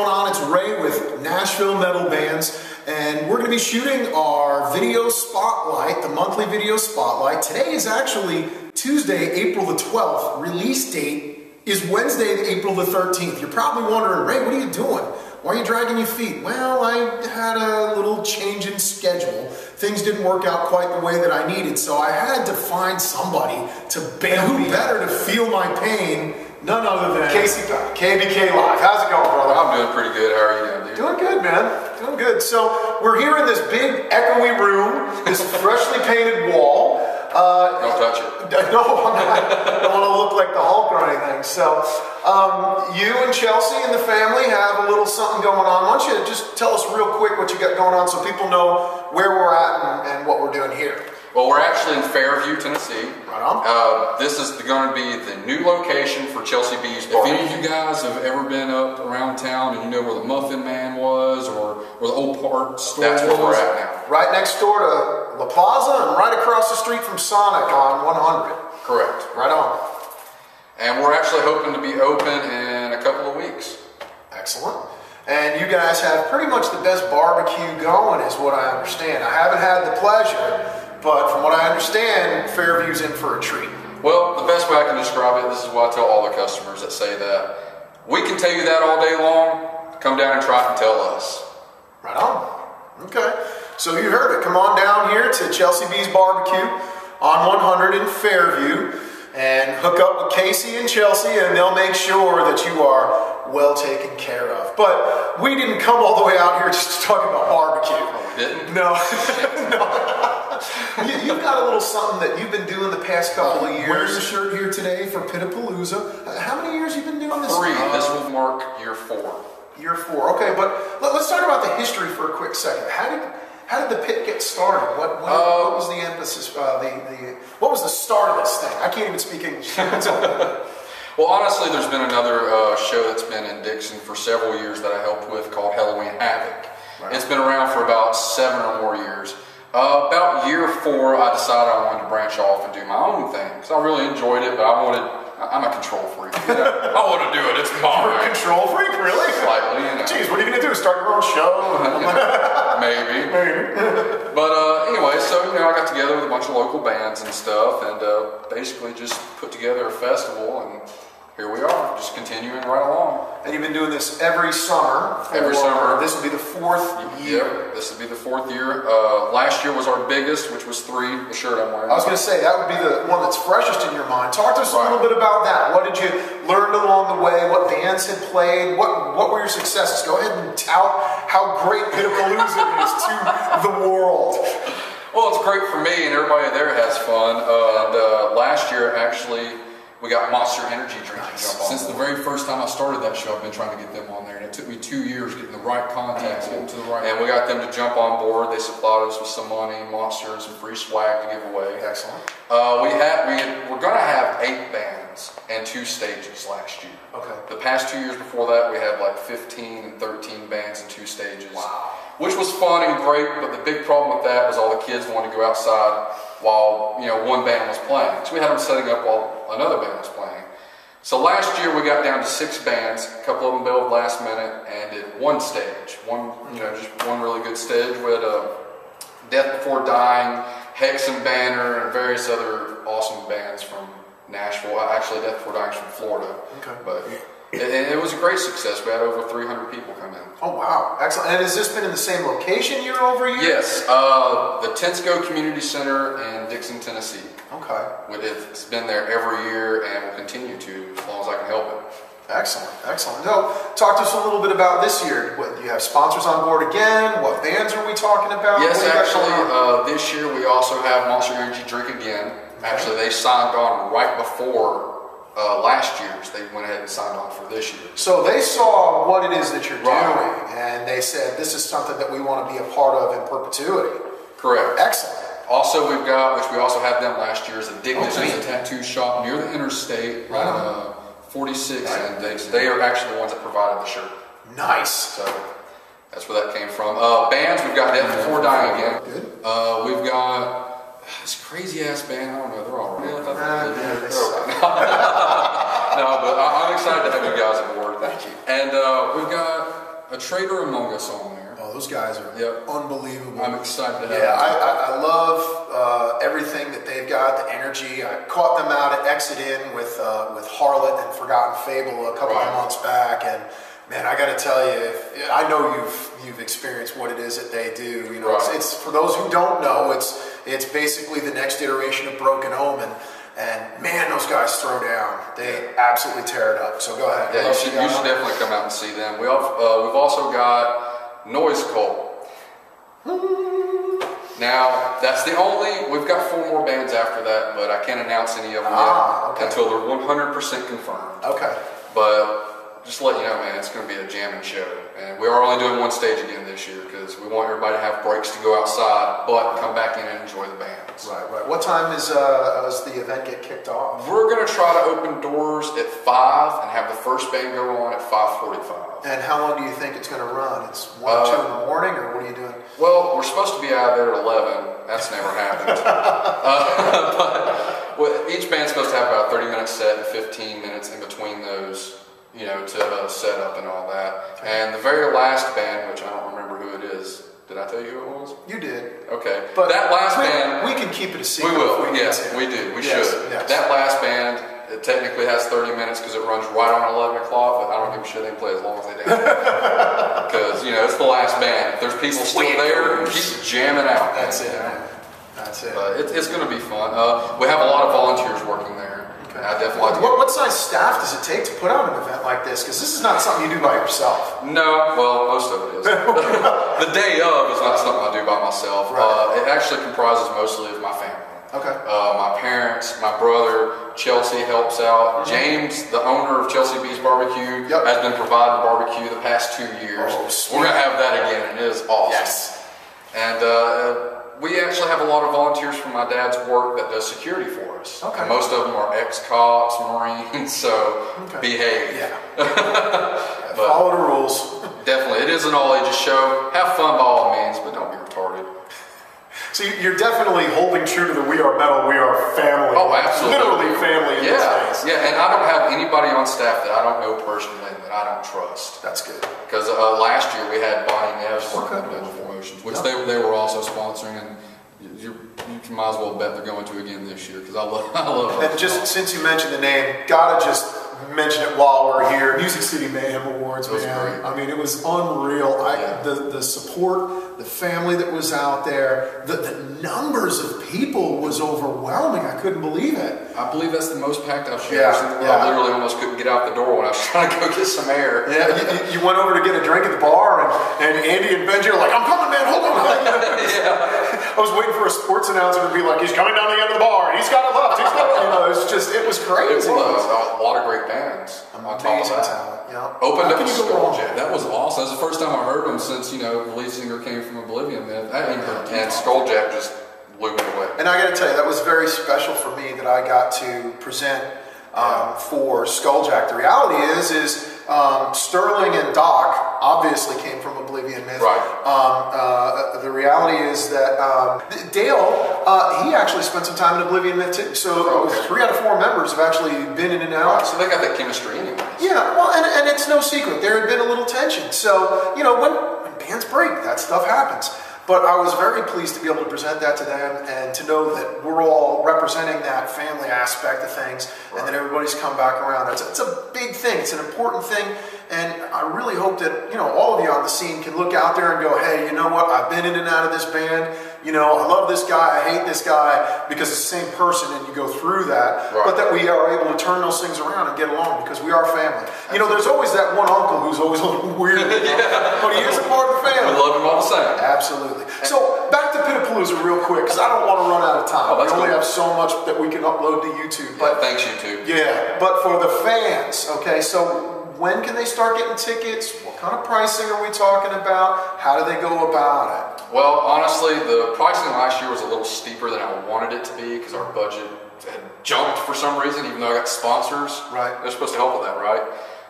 going on? It's Ray with Nashville Metal Bands, and we're going to be shooting our video spotlight, the monthly video spotlight. Today is actually Tuesday, April the 12th. Release date is Wednesday, April the 13th. You're probably wondering, Ray, what are you doing? Why are you dragging your feet? Well, I had a little change in schedule. Things didn't work out quite the way that I needed, so I had to find somebody to bail me. Who better to feel my pain? None other than Kasy Powell, KBK Live. How's it going, brother? I'm doing pretty good. How are you doing, dude? Doing good, man. Doing good. So we're here in this big echoey room, this freshly painted wall. Don't touch it. No, I'm not. I don't want to look like the Hulk or anything. So you and Chelsea and the family have a little something going on. Why don't you just tell us real quick what you got going on so people know where we're at and what we're doing here. Well, we're actually in Fairview, Tennessee. Right on. This is going to be the new location for Chelsea B's Bar. If any of you guys have ever been up around town and you know where the Muffin Man was or where the old part store That's where we're at now. Right next door to La Plaza and right across the street from Sonic on 100. Correct. Right on. And we're actually hoping to be open in a couple of weeks. Excellent. And you guys have pretty much the best barbecue going is what I understand. I haven't had the pleasure, but from what I understand, Fairview's in for a treat. Well, the best way I can describe it, this is what I tell all the customers that say that. We can tell you that all day long. Come down and try it and tell us. Right on. Okay. So you heard it. Come on down here to Chelsea B's Barbecue on 100 in Fairview and hook up with Kasy and Chelsea, and they'll make sure that you are well taken care of. But we didn't come all the way out here just to talk about barbecue. Oh, we didn't? No. No. You've got a little something that you've been doing the past couple of years. Wearing your shirt here today for Pit-A-Palooza. How many years have you been doing this? 3. This will mark year 4. Year 4. Okay, but let's talk about the history for a quick second. How did the pit get started? What was the emphasis? What was the start of this thing? I can't even speak English. Well, honestly, there's been another show that's been in Dixon for several years that I helped with called Halloween Havoc. Right. It's been around for about 7 or more years. About year 4, I decided I wanted to branch off and do my own thing because I really enjoyed it, but I'm a control freak. You know? I want to do it. It's mine. You're a control freak, really? Slightly, you know. Jeez, what are you going to do? Start your own show? Maybe. But anyway, so I got together with a bunch of local bands and stuff, and basically just put together a festival, and here we are, just continuing right along. And you've been doing this every summer. Every summer. This will be the 4th year. Yep, this will be the 4th year. Last year was our biggest, which was 3, the shirt I'm wearing. I was going to say, that would be the one that's freshest in your mind. Talk to us a little bit about that. What did you learn along the way? What bands had played? What were your successes? Go ahead and tout how great Pit-A-Palooza is to the world. Well, it's great for me, and everybody there has fun. And last year, actually, we got Monster Energy drink to jump on. Since the very first time I started that show, I've been trying to get them on there, and it took me 2 years getting the right contacts, getting to the right. And we got them to jump on board. They supplied us with some money, Monster, and some free swag to give away. Excellent. We're going to have 8 bands and 2 stages last year. Okay. The past 2 years before that, we had like 15 and 13 bands and 2 stages. Wow. Which was fun and great, but the big problem with that was all the kids wanted to go outside while one band was playing. So we had them setting up while another band was playing. So last year we got down to 6 bands. A couple of them bailed last minute and did 1 stage. Just one really good stage. We had Death Before Dying, Hex and Banner, and various other awesome bands from Nashville. Actually, Death Before Dying is from Florida. Okay. But it was a great success. We had over 300 people come in. Oh, wow. Excellent. And has this been in the same location year over year? Yes. The Tensco Community Center in Dixon, Tennessee. Okay. It's been there every year and will continue to as long as I can help it. Excellent. Excellent. So, talk to us a little bit about this year. Do you have sponsors on board again? What bands are we talking about? Yes, actually, this year we also have Monster Energy Drink again. Okay. Actually, they signed on right before last year's. They went ahead and signed on for this year. So they saw what it is that you're doing, and they said, this is something that we want to be a part of in perpetuity. Correct. Excellent. Also, we've got, which we also had them last year, is a Dignity. It's a tattoo shop near the interstate, right? 46 and Dixon. They are actually the ones that provided the shirt. Nice. So that's where that came from. Bands, we've got Death Before Dying again. Good. We've got this crazy ass band. I don't know, they're all right. No, but I'm excited to have you guys aboard. Thank you. And we've got a Trader Among Us on there. Oh, those guys are unbelievable. I'm excited to have them. Yeah, I love everything that they've got, the energy. I caught them out at Exit In with Harlot and Forgotten Fable a couple of months back, and man, I got to tell you, I know you've experienced what it is that they do. You know, it's for those who don't know, it's basically the next iteration of Broken Omen. And man, those guys throw down. They absolutely tear it up. So go ahead. Yeah, you should definitely come out and see them. We've also got Noise Cult. Now, that's we've got 4 more bands after that, but I can't announce any of them yet until they're 100% confirmed. Okay. But just to let you know, man, it's going to be a jamming show. And we are only doing 1 stage again this year because we want everybody to have breaks to go outside, but come back in and enjoy the bands. Right. What time does the event get kicked off? We're going to try to open doors at 5 and have the first band go on at 5:45. And how long do you think it's going to run? It's 1 or 2 in the morning, or what are you doing? Well, we're supposed to be out there at 11. That's never happened. But each band's supposed to have about a 30-minute set and 15 minutes in between those, you know, to set up and all that. And the very last band, which I don't remember who it is. Did I tell you who it was? You did. Okay. But that last band... We can keep it a secret. We will. Yes, we do. We should. Yes. That last band, it technically has 30 minutes because it runs right on 11 o'clock, but I don't give a shit. They can play as long as they dance. Because, you know, it's the last band. If there's people still there, keep jamming out. That's it, man. That's it. It's going to be fun. We have a lot of volunteers working there. I definitely like to what size staff does it take to put on an event like this? Because this is not something you do by yourself. No, well, most of it is. The day of is not something I do by myself. Right. It actually comprises mostly of my family. Okay. My parents, my brother, Chelsea helps out. James, the owner of Chelsea B's Barbecue, has been providing barbecue the past 2 years. Oh, we're going to have that again, and it is awesome. Yes. And we actually have a lot of volunteers from my dad's work that does security for us. Okay. And most of them are ex-cops, Marines, so behave. Yeah. Follow the rules. Definitely. It is an all-ages show. Have fun by all means, but don't be retarded. So you're definitely holding true to the we are metal, we are family. Oh, absolutely. Literally family in this case. Yeah, and I don't have anybody on staff that I don't know personally and that I don't trust. That's good. Because last year we had Bonnie Neves working Okay. on Metal Promotions, which they were also sponsoring, and you might as well bet they're going to again this year because I love And just since you mentioned the name, gotta just mention it while we're here. Music City Mayhem Awards, man. Great. I mean, it was unreal. The support, the family that was out there, the numbers of people was overwhelming. I couldn't believe it. I believe that's the most packed I've seen. Yeah. I literally almost couldn't get out the door when I was trying to go get some air. Yeah, you went over to get a drink at the bar, and Andy and Benji are like, "I'm coming, man, hold on." I was waiting for a sports announcer to be like, "He's coming down the end of the bar, and he's got it left." It was crazy. It was a lot of great bands on top of that. Talent. Yeah. Opened up Skulljack. That was awesome. That was the first time I heard them since, you know, the lead singer came from Oblivion. Man. And Skulljack just blew me away. And I got to tell you, that was very special for me that I got to present for Skulljack. The reality is Sterling and Doc obviously came from Oblivion Myth. Right. The reality is that Dale, he actually spent some time in Oblivion Myth too. So 3 out of 4 members have actually been in and out. Right, so they got that chemistry anyways. Yeah, well, and it's no secret. There had been a little tension. So, you know, when bands break, that stuff happens. But I was very pleased to be able to present that to them and to know that we're all representing that family aspect of things and that everybody's come back around. It's a big thing. It's an important thing. And I really hope that, you know, all of you on the scene can look out there and go, hey, you know what? I've been in and out of this band. You know, I love this guy. I hate this guy because it's the same person and you go through that. Right. But that we are able to turn those things around and get along because we are family. You know, there's always that one uncle who's always a little weird. But he is a part of the family. We love him all the same. Absolutely. So back to Pit-A-Palooza real quick because I don't want to run out of time. We only have so much that we can upload to YouTube. But thanks, YouTube. Yeah, but for the fans, okay, so when can they start getting tickets? What kind of pricing are we talking about? How do they go about it? Well, honestly, the pricing last year was a little steeper than I wanted it to be because our budget had jumped for some reason, even though I got sponsors. Right. They're supposed to help with that, right?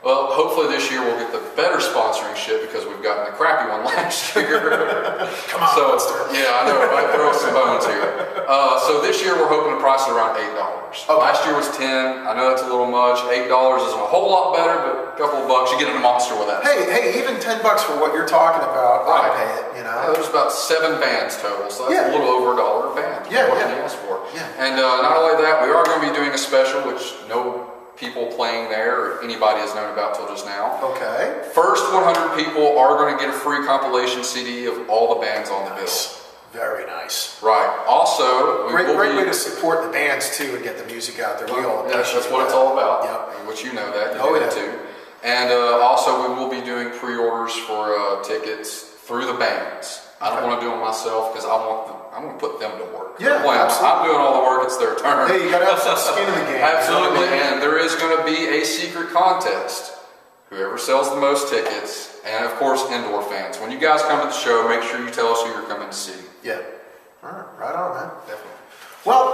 Well, hopefully this year we'll get the better sponsoring shit because we've gotten the crappy one last year. Come on, so yeah, I know, right? Throw some bones here. So this year we're hoping to price it around $8. Okay. Last year was $10. I know that's a little much. $8 isn't a whole lot better, but a couple of bucks, you get in a monster with that. Hey, even $10 for what you're talking about, I'd pay it. You know, there's about 7 bands total, so that's a little over $1 a band. What can you ask for? And not only that, we are going to be doing a special, which no people playing there or anybody has known about till just now. Okay. First 100 people are going to get a free compilation CD of all the bands on the bill. Very nice. Right. Also, great way to support the bands too and get the music out there. We all that's what it's all about. Yep. Which you know that. You do that too. And also, we will be doing pre-orders for tickets through the bands. I don't want to do them myself because I'm going to put them to work. Yeah, absolutely. I'm doing all the work. It's their turn. Hey, you got to have some skin in the game. Absolutely. And there is going to be a secret contest. Whoever sells the most tickets, and of course, indoor fans. When you guys come to the show, make sure you tell us who you're coming to see. Yeah. All right on, man. Definitely. Well,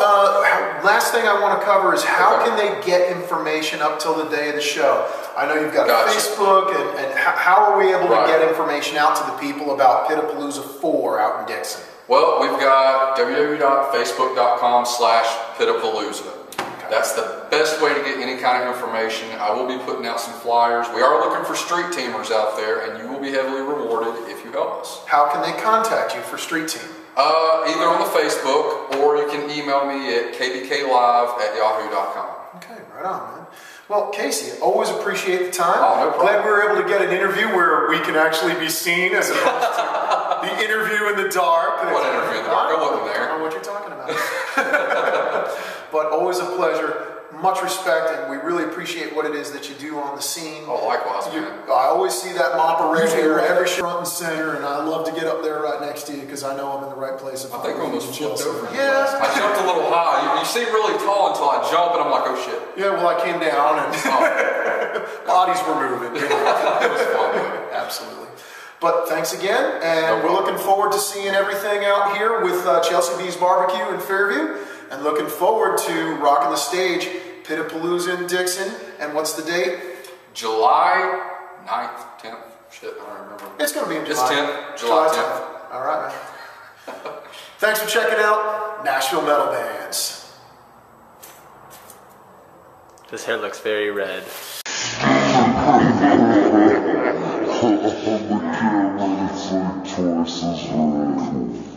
last thing I want to cover is how can they get information up till the day of the show? I know you've got Facebook, and how are we able to get information out to the people about Pit-A-Palooza 4 out in Dixon? Well, we've got www.facebook.com/Pit-A-Palooza. That's the best way to get any kind of information. I will be putting out some flyers. We are looking for street teamers out there, and you will be heavily rewarded if you help us. How can they contact you for street team? Either on the Facebook, or you can email me at kbklive@yahoo.com. Okay, right on, man. Well, Kasy, always appreciate the time. Oh, no problem. Glad we were able to get an interview where we can actually be seen as opposed to the interview in the dark. What interview in the dark? I wasn't there. I don't know what you're talking about. But always a pleasure. Much respect, and we really appreciate what it is that you do on the scene. Oh, likewise, man. I always see that mop of red hair every front and center, and I love to get up there right next to you because I know I'm in the right place. I think I almost flipped over. Yeah. I jumped a little high. You seem really tall until I jump, and I'm like, oh shit. Yeah, well, I came down, and bodies were moving. You know. It was fun. Absolutely. But thanks again, and we're looking forward to seeing everything out here with Chelsea B's Barbecue in Fairview, and looking forward to rocking the stage, Pit-A-Palooza in Dixon. And what's the date? July 9th, 10th. Shit, I don't remember. It's going to be in July. It's 10th. July 10th. All right, man. Thanks for checking out Nashville Metal Bands. This hair looks very red. Twice as red.